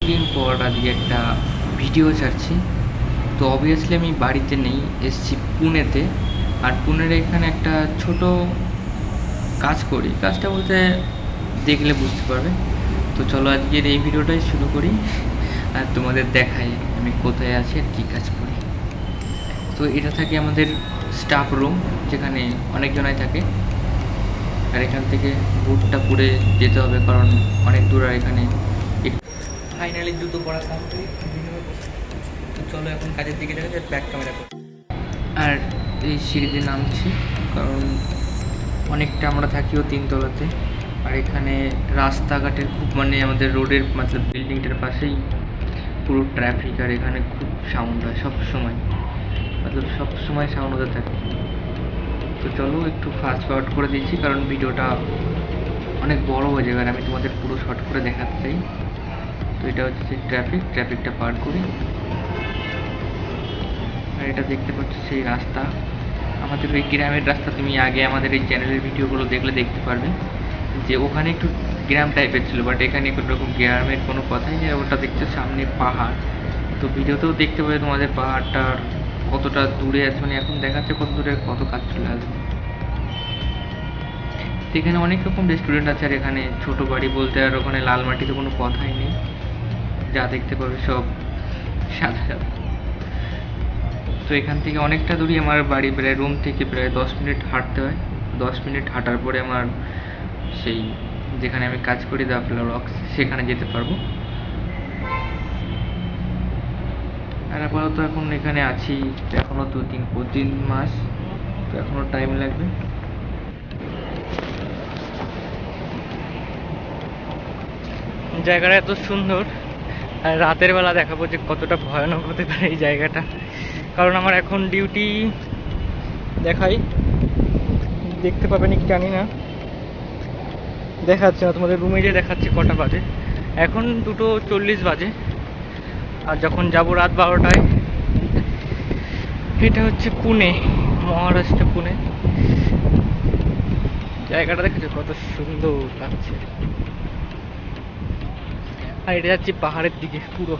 দিন পর আজকে একটা ভিডিও ছাড়ছি। তো অবভিয়াসলি আমি বাড়িতে নেই, এসছি পুনেতে। আর পুনের এখানে একটা ছোট কাজ করি, কাজটা বলতে দেখলে বুঝতে পারবে। তো চলো আজকের এই ভিডিওটাই শুরু করি আর তোমাদের দেখাই আমি কোথায় আছি আর কী কাজ করি। তো এটা থাকে আমাদের স্টাফ রুম, যেখানে অনেকজনাই থাকে। আর এখান থেকে বুটটা পরে যেতে হবে কারণ অনেক দূর। আর এখানে ফাইনালি জুতো পরা কমপ্লিট। তো চলো এখন কাজের দিকে যাবে, ব্যাক ক্যামেরা করো। আর এই সিঁড়িতে নামছি কারণ অনেকটা আমরা থাকিও তিনতলাতে। আর এখানে রাস্তাঘাটের খুব আমাদের রোডের বিল্ডিংটার পাশেই পুরো ট্রাফিক। আর এখানে খুব সাউন্ড হয় সবসময়, সবসময় সাউন্ড হতে থাকে। তো চলো একটু ফাস্ট ফরওয়ার্ড করে দিচ্ছি কারণ ভিডিওটা অনেক বড় হয়ে যাবে আর আমি তোমাদের পুরো শর্ট করে দেখাতে চাই। তো এটা হচ্ছে ট্রাফিকটা পার করি। আর এটা দেখতে পাচ্ছ সেই রাস্তা, আমাদের ওই গ্রামের রাস্তা। তুমি আগে আমাদের এই চ্যানেলের ভিডিওগুলো দেখলে দেখতে পারবে যে ওখানে একটু গ্রাম টাইপের ছিল, বাট এখানে কোনো রকম গ্রামের কোনো কথাই নেই। ওটা দেখছো সামনে পাহাড়, তো ভিডিওতেও দেখতে পাবে তোমাদের পাহাড়টার কতটা দূরে আছে, এখন দেখাচ্ছে কত দূরে কত কাজ চলে আসবে। এখানে অনেক রকম রেস্টুরেন্ট আছে। আর এখানে ছোট বাড়ি বলতে আর ওখানে লাল মাটিতে কোনো কথাই নেই, যা দেখতে পাবে সব সাদা সাদা। তো এখান থেকে অনেকটা দূরই আমার বাড়ি, প্রায় রুম থেকে প্রায় 10 মিনিট হাঁটতে হয়। 10 মিনিট হাঁটার পরে আমার সেই যেখানে আমি কাজ করি দ্য ফ্লাওয়ার রক্স, সেখানে যেতে পারবো। আর আপাতত এখন এখানে আছি এখনও 2-3 মাস, তো এখনও টাইম লাগবে। জায়গাটা এত সুন্দর, আর রাতের বেলা দেখাবো যে কতটা ভয়ানক হতে পারে এই জায়গাটা। কারণ আমার এখন ডিউটি দেখাই, দেখতে পাবে নাকি জানি না, দেখাচ্ছে না তোমাদের রুমে যে দেখাচ্ছে কটা বাজে। এখন 2:40 বাজে। আর যখন যাব রাত 12টায়। এটা হচ্ছে পুনে, মহারাষ্ট্র পুনে। জায়গাটা দেখেছো কত সুন্দর লাগছে। আর এটা যাচ্ছে পাহাড়ের দিকে, পুরো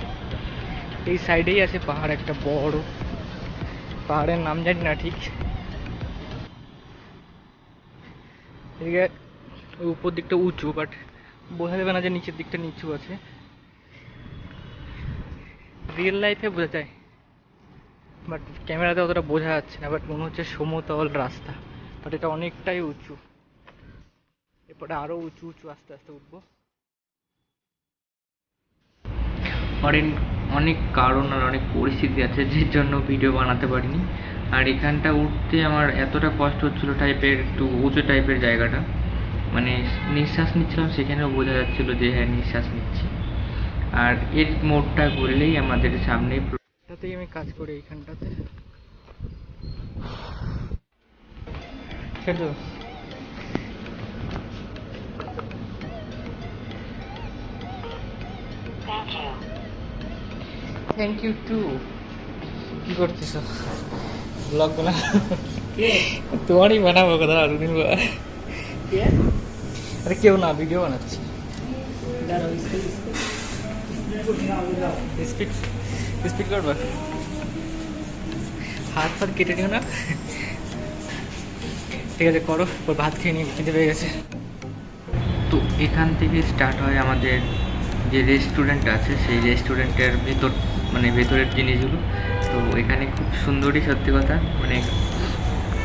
এই সাইডেই আছে পাহাড়, একটা বড় পাহাড়ের নাম জানি না ঠিক। এদিকে ওই উপর দিকটা উঁচু, বাট বোঝা যাবে না যে নিচের দিকটা নিচু আছে। রিয়েল লাইফে বোঝা যায়, বাট ক্যামেরাতে অতটা বোঝা যাচ্ছে না। বাট মনে হচ্ছে সমতল রাস্তা, বাট এটা অনেকটাই উঁচু। এরপরে আরো উঁচু উঁচু আস্তে আস্তে উঠবো। অনেক অনেক কারণ আর অনেক পরিস্থিতি আছে যে জন্য ভিডিও বানাতে পারিনি। আর এখানটা উঠতে আমার এতটা কষ্ট হচ্ছিল, টাইপের একটু উঁচু টাইপের জায়গাটা, নিঃশ্বাস নিচ্ছিলাম সেখানেও বোঝা যাচ্ছিল যে হ্যাঁ নিঃশ্বাস নিচ্ছি। আর এর মোড়টা ঘুরলেই আমাদের সামনে, তাতেই আমি কাজ করি এইখানটাতে। সেটা থ্যাংক ইউ টু। কি করতেছ? ব্লগ বানা? তোমারই বানাবো কথা। আরে কেউ না, ভিডিও বানাচ্ছি। স্পিড স্পিড করবা, হাত ফাত কেটে নিও না। ঠিক আছে করো, ওর ভাত খেয়ে নিয়ে খেতে পেয়ে গেছে। তো এখান থেকে স্টার্ট হয় আমাদের যে রেস্টুরেন্ট আছে, সেই রেস্টুরেন্টের ভেতর, ভেতরের জিনিসগুলো। তো এখানে খুব সুন্দরই, সত্যি কথা।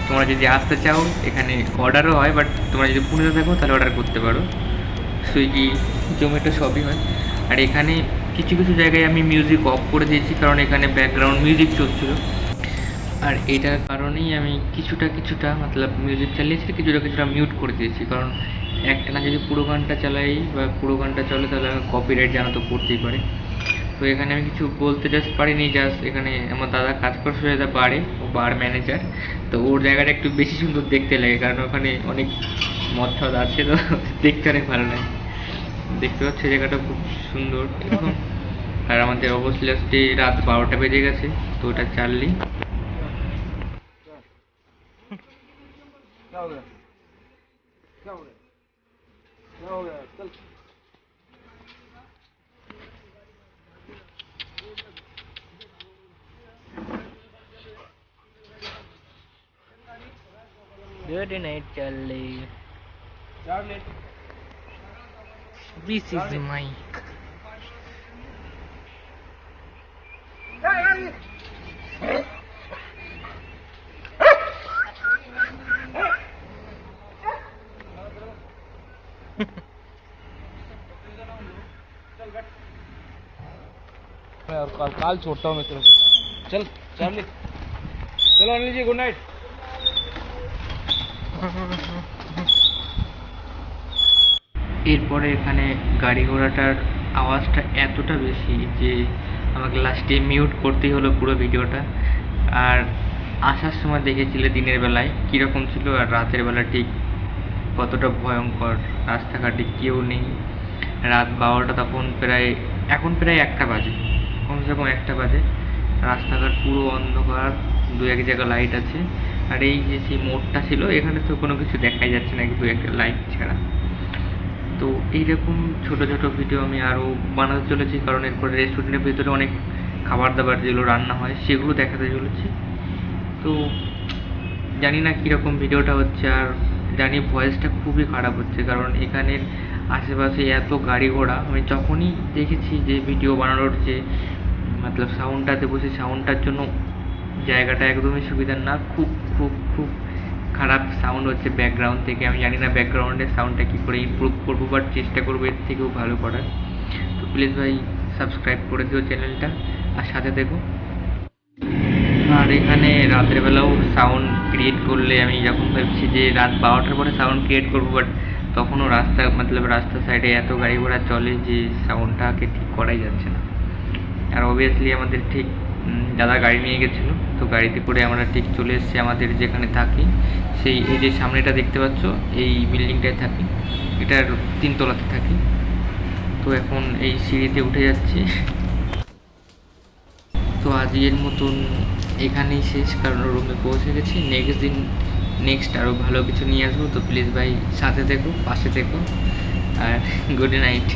তোমরা যদি আসতে চাও এখানে অর্ডারও হয়, বাট তোমরা যদি পুনেতে থাকো তাহলে অর্ডার করতে পারো। সুইগি, জোম্যাটো সবই হয়। আর এখানে কিছু কিছু জায়গায় আমি মিউজিক অফ করে দিয়েছি কারণ এখানে ব্যাকগ্রাউন্ড মিউজিক চলছিল। আর এটার কারণেই আমি কিছুটা কিছুটা মিউজিক চালিয়েছি, কিছুটা কিছুটা মিউট করে দিয়েছি। কারণ একটা না যদি পুরো গানটা চালাই বা পুরো গানটা চলে তাহলে কপিরাইট জানা তো পড়তেই পারে। তো এখানে আমি কিছু বলতে জাস্ট পারিনি। জাস্ট এখানে আমার দাদা কাজ করে সুবিধা বারে, ও বার ম্যানেজার। তো ওর জায়গাটা একটু বেশি সুন্দর দেখতে লাগে কারণ ওখানে অনেক মদ টদ আছে, তো দেখতে অনেক ভালো লাগে। দেখতে পাচ্ছি জায়গাটা খুব সুন্দর এখন। আর আমাদের অবশ্যই রাত 12টা বেজে গেছে, তো ওটা চাললি। Good night, Charlie. Charlie. This is my. मैं और काल छोड़ता हूँ मैं तेरे को। चल चार्ली, चलो अनिल जी, गुड नाइट। এরপরে এখানে গাড়ি ঘোড়াটার আওয়াজটা এতটা বেশি যে আমাকে লাস্টে মিউট করতেই হলো পুরো ভিডিওটা। আর আসার সময় দেখেছিলে দিনের বেলায় কীরকম ছিল, আর রাতের বেলা ঠিক কতটা ভয়ঙ্কর। রাস্তাঘাটে কেউ নেই, রাত 12টা, তখন প্রায় এখন প্রায় 1টা বাজে, কমসে কম 1টা বাজে। রাস্তাঘাট পুরো অন্ধকার, দু এক জায়গায় লাইট আছে। আর এই যে সেই মোড়টা ছিল, এখানে তো কোনো কিছু দেখাই যাচ্ছে না, দু একটা লাইট ছাড়া। তো এইরকম ছোটো ছোটো ভিডিও আমি আরও বানাতে চলেছি, কারণ এরপরে রেস্টুরেন্টের ভিতরে অনেক খাবার দাবার যেগুলো রান্না হয় সেগুলো দেখাতে চলেছি। তো জানি না কীরকম ভিডিওটা হচ্ছে, আর জানি ভয়েসটা খুবই খারাপ হচ্ছে, কারণ এখানের আশেপাশে এত গাড়ি ঘোড়া। আমি যখনই দেখেছি যে ভিডিও বানানোর যে মতলব সাউন্ডটাতে বসে, সাউন্ডটার জন্য জায়গাটা একদমই সুবিধার না, খুব খুব খুব খারাপ সাউন্ড হচ্ছে ব্যাকগ্রাউন্ড থেকে। আমি জানি না ব্যাকগ্রাউন্ডের সাউন্ডটা কী করে ইমপ্রুভ করবো, বাট চেষ্টা করবো এর থেকেও ভালো করার। তো প্লিজ ভাই সাবস্ক্রাইব করে দিও চ্যানেলটা, আর সাথে দেখো। আর এখানে রাতের বেলাও সাউন্ড ক্রিয়েট করলে, আমি যখন ভাবছি যে রাত 12টার পরে সাউন্ড ক্রিয়েট করবো, বাট তখনও রাস্তার সাইডে এত গাড়ি ঘোড়া চলে যে সাউন্ডটাকে ঠিক করাই যাচ্ছে না। আর অবভিয়াসলি আমাদের ঠিক দাদা গাড়ি নিয়ে গেছিলো, তো গাড়িতে করে আমরা ঠিক চলে এসেছি আমাদের যেখানে থাকি, সেই এই যে সামনেটা দেখতে পাচ্ছ, এই বিল্ডিংটায় থাকি, এটার 3 তলাতে থাকি। তো এখন এই সিঁড়িতে উঠে যাচ্ছি। তো আজকের মতন এখানেই শেষ, কারণ রুমে পৌঁছে গেছি। নেক্সট আরও ভালো কিছু নিয়ে আসবো। তো প্লিজ ভাই সাথে থেকো, পাশে থেকো, আর গুড নাইট।